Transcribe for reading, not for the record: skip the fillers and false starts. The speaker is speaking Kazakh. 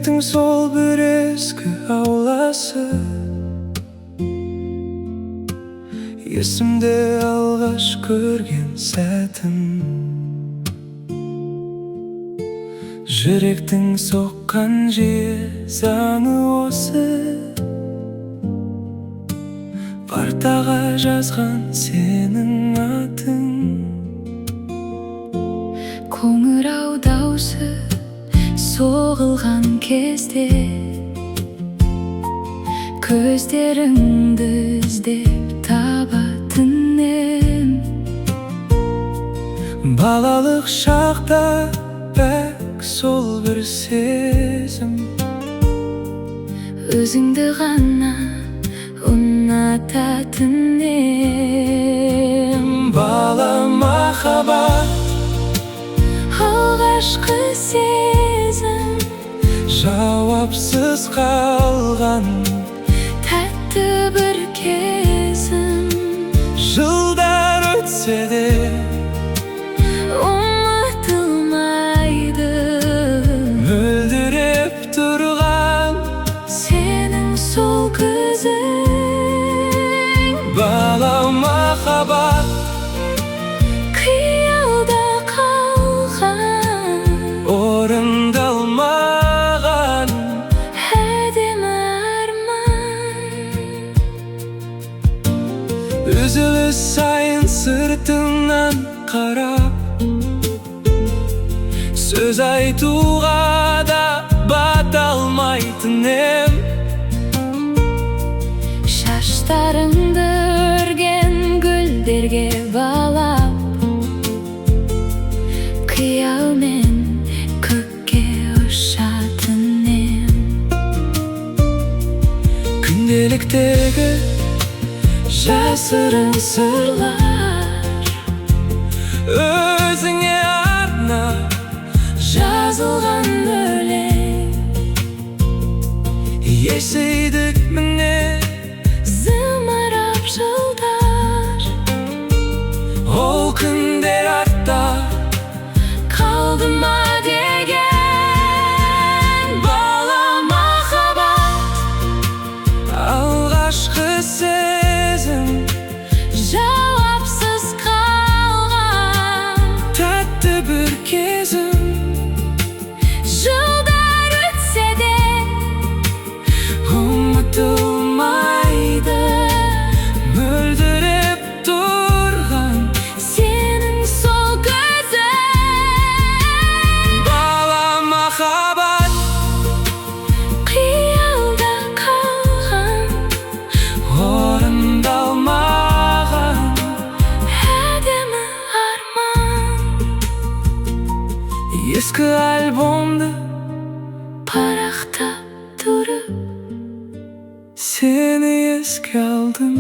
Жүректің сол бір ескі ауласы, есімде алғаш көрген сәтім. Жүректің соққан заңы осы, партаға жазған сенің атың. Қоңырау даусы соғылған кезде, көздеріңді іздеп табатын ем. Балалық шақта бәк сол бір сезім, өзіңді ғана ұнататын ем. Бала махаббат, алғашқы сезім, жауапсыз қалған тәтті бір кезім. Жылдар өтсе де ұмытылмайды мөлдіреп тұрған сенің сол көзің. бала махаббат, Қиялда қалған орындалмаған әдемі арман. Үзіліс сайын сыртыңнан қарап, сөз айтуға да бата алмайтын ем. Шаштарыңды өрген гүлдерге балап, қиялмен көкке ұшатын ем. Күнделіктегі жасырын сырлар, өзіңе арнап Жазылған өлең, есейдік міне зымырап жылдар. ол күндер артта Қалды ма деген бала махаббат, алғашқы сезім, жауапсыз қалған тәтті бір кезім. жылдар өтсе де Ұмытылмайды мөлдіреп тұрған сенің сол көзің. бала махаббат, Қиялда қалған орындалмаған әдемі арман. ескі альбомды Парақтап тұрып сені еске алдым.